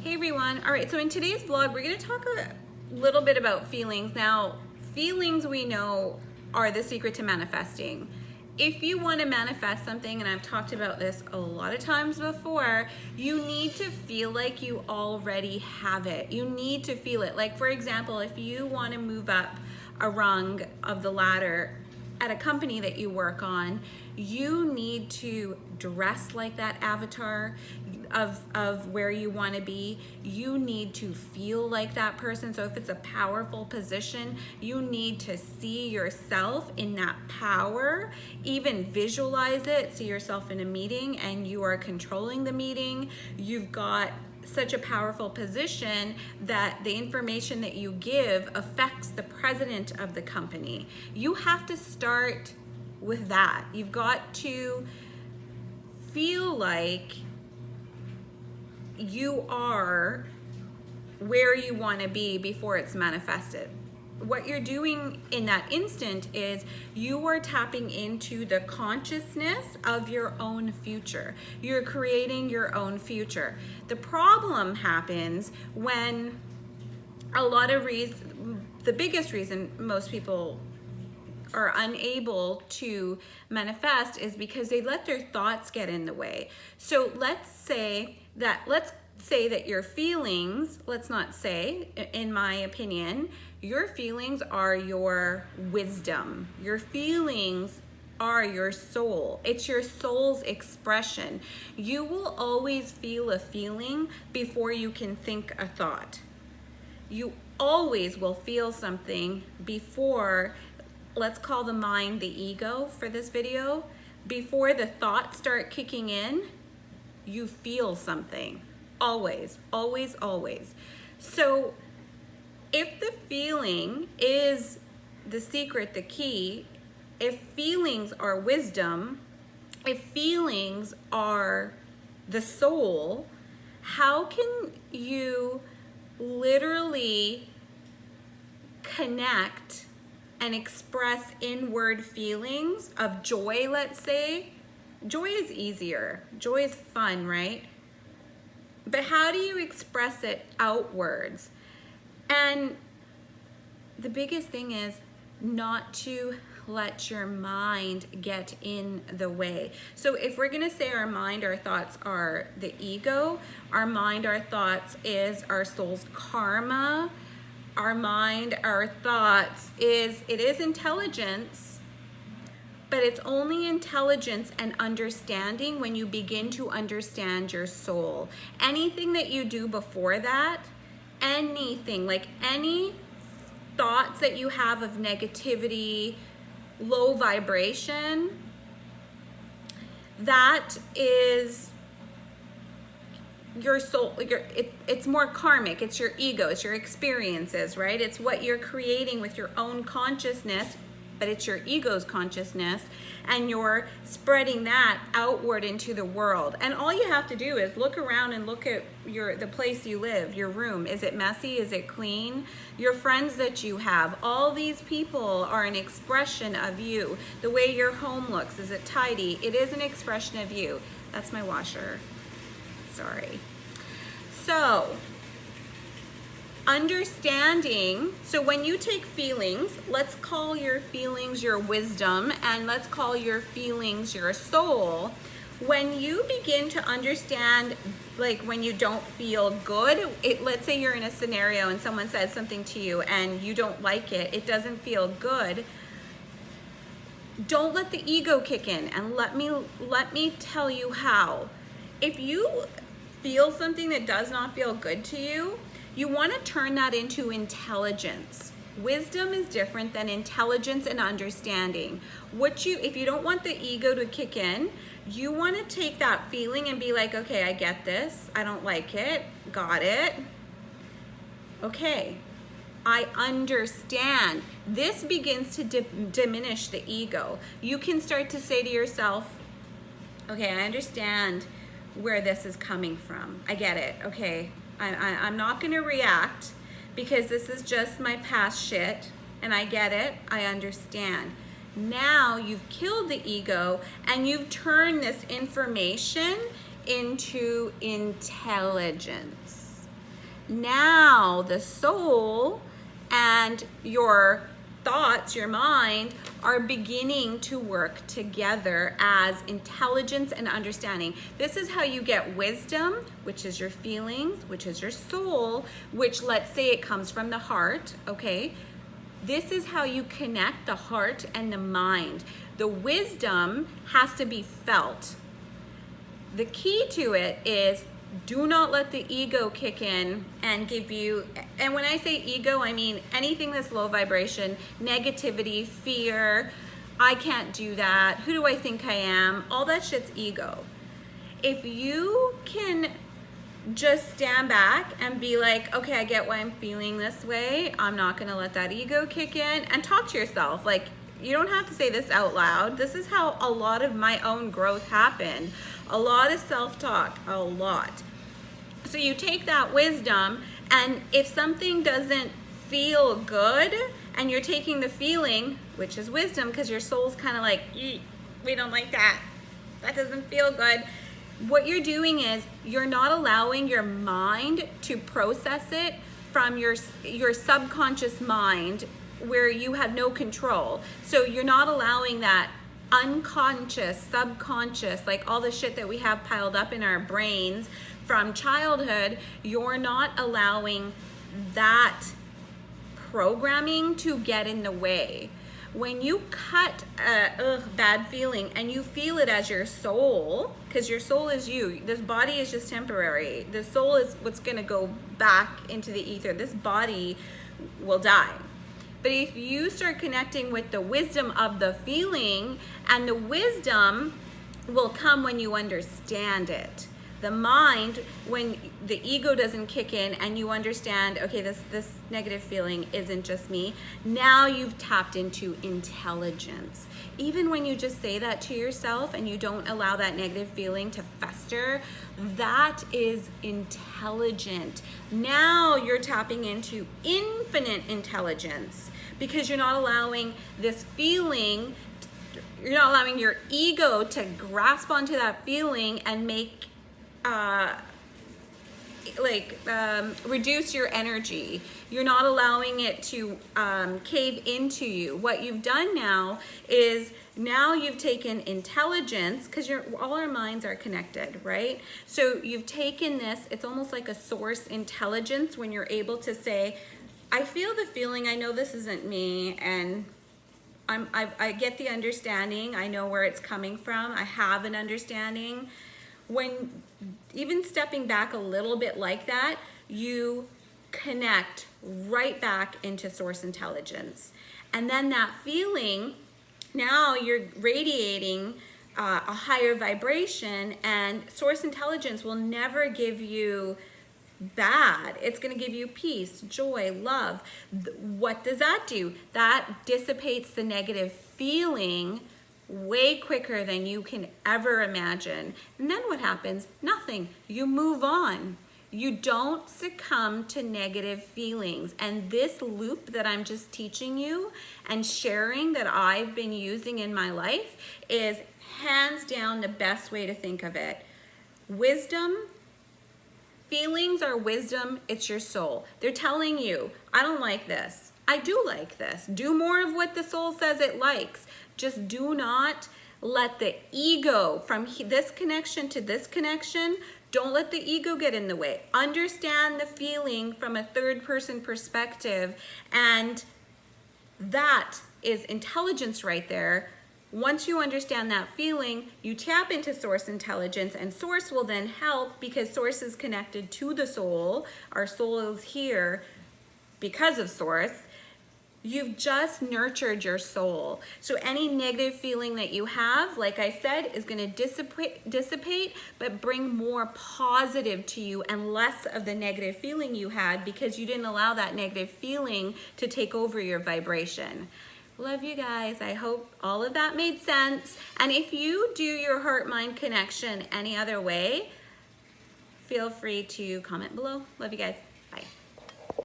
Hey everyone. All right, so in today's vlog, we're going to talk a little bit about feelings. Now, feelings we know are the secret to manifesting. If you want to manifest something, and I've talked about this a lot of times before, you need to feel like you already have it. You need to feel it. Like, for example, if you want to move up a rung of the ladder at a company that you work on, you need to dress like that avatar of where you want to be. You need to feel like that person. So if it's a powerful position, you need to see yourself in that power, even visualize it, see yourself in a meeting and you are controlling the meeting. You've got such a powerful position that the information that you give affects the president of the company. You have to start with that. You've got to feel like you are where you want to be before it's manifested. What you're doing in that instant is you are tapping into the consciousness of your own future. You're creating your own future. The problem happens when the biggest reason most people are unable to manifest is because they let their thoughts get in the way. So let's say that your feelings, in my opinion, your feelings are your wisdom. Your feelings are your soul. It's your soul's expression. You will always feel a feeling before you can think a thought. You always will feel something before, let's call the mind the ego for this video, before the thoughts start kicking in, you feel something. Always, always, always. So if the feeling is the secret, the key, if feelings are wisdom, if feelings are the soul, how can you literally connect and express inward feelings of joy, let's say? Joy is easier. Joy is fun, right? But how do you express it outwards? And the biggest thing is not to let your mind get in the way. So if we're gonna say our mind, our thoughts are the ego, our mind, our thoughts is our soul's karma, our mind, our thoughts it is intelligence, but it's only intelligence and understanding when you begin to understand your soul. Anything that you do before that, anything, like any thoughts that you have of negativity, low vibration, that is your soul. It's more karmic. It's your ego. It's your experiences, right? It's what you're creating with your own consciousness, but it's your ego's consciousness, and you're spreading that outward into the world. And all you have to do is look around and look at the place you live, your room. Is it messy? Is it clean? Your friends that you have, all these people are an expression of you. The way your home looks, is it tidy? It is an expression of you. That's my washer. Sorry. So, understanding, so when you take feelings, let's call your feelings your wisdom, and let's call your feelings your soul. When you begin to understand, like when you don't feel good, let's say you're in a scenario and someone says something to you and you don't like it, it doesn't feel good, don't let the ego kick in, and let me tell you how. If you feel something that does not feel good to you, you want to turn that into intelligence. Wisdom is different than intelligence and understanding. If you don't want the ego to kick in, you want to take that feeling and be like, okay, I get this. I don't like it. Got it. Okay, I understand. This begins to diminish the ego. You can start to say to yourself, okay, I understand where this is coming from. I get it. Okay, I'm not going to react because this is just my past shit, and I get it. I understand. Now you've killed the ego and you've turned this information into intelligence. now the soul and your thoughts, your mind, are beginning to work together as intelligence and understanding. This is how you get wisdom, which is your feelings, which is your soul, which, let's say it comes from the heart, okay? This is how you connect the heart and the mind. The wisdom has to be felt. The key to it is, do not let the ego kick in and give you, and when I say ego, I mean anything that's low vibration, negativity, fear, I can't do that, who do I think I am, all that shit's ego. If you can just stand back and be like, okay, I get why I'm feeling this way, I'm not gonna let that ego kick in, and talk to yourself. Like, you don't have to say this out loud. This is how a lot of my own growth happened. A lot of self-talk, a lot. So you take that wisdom, and if something doesn't feel good, and you're taking the feeling, which is wisdom, because your soul's kind of like, we don't like that. That doesn't feel good. What you're doing is, you're not allowing your mind to process it from your subconscious mind, where you have no control. So you're not allowing that unconscious, subconscious, like all the shit that we have piled up in our brains from childhood, you're not allowing that programming to get in the way. When you cut a bad feeling and you feel it as your soul, because your soul is you, this body is just temporary. The soul is what's gonna go back into the ether. This body will die. But if you start connecting with the wisdom of the feeling, and the wisdom will come when you understand it. The mind, when the ego doesn't kick in and you understand, okay, this negative feeling isn't just me, now you've tapped into intelligence. Even when you just say that to yourself and you don't allow that negative feeling to fester, that is intelligent. Now you're tapping into infinite intelligence, because you're not allowing this feeling, you're not allowing your ego to grasp onto that feeling and make reduce your energy. You're not allowing it to cave into you. What you've done now is, now you've taken intelligence, because all our minds are connected, right? So you've taken this, it's almost like a source intelligence, when you're able to say, I feel the feeling, I know this isn't me, and I get the understanding, I know where it's coming from, I have an understanding. When even stepping back a little bit like that, you connect right back into source intelligence. And then that feeling, now you're radiating a higher vibration, and source intelligence will never give you bad. It's going to give you peace, joy, love. What does that do? That dissipates the negative feeling way quicker than you can ever imagine. And then what happens? Nothing. You move on. You don't succumb to negative feelings. And this loop that I'm just teaching you and sharing, that I've been using in my life, is hands down the best way to think of it. Wisdom. Feelings are wisdom, it's your soul. They're telling you, I don't like this. I do like this. Do more of what the soul says it likes. Just do not let the ego, from this connection to this connection, don't let the ego get in the way. Understand the feeling from a third person perspective, and that is intelligence right there. Once you understand that feeling, you tap into source intelligence, and source will then help, because source is connected to the soul. Our soul is here because of source. You've just nurtured your soul. So any negative feeling that you have, like I said, is going to dissipate, but bring more positive to you and less of the negative feeling you had, because you didn't allow that negative feeling to take over your vibration. Love you guys. I hope all of that made sense. And if you do your heart-mind connection any other way, feel free to comment below. Love you guys.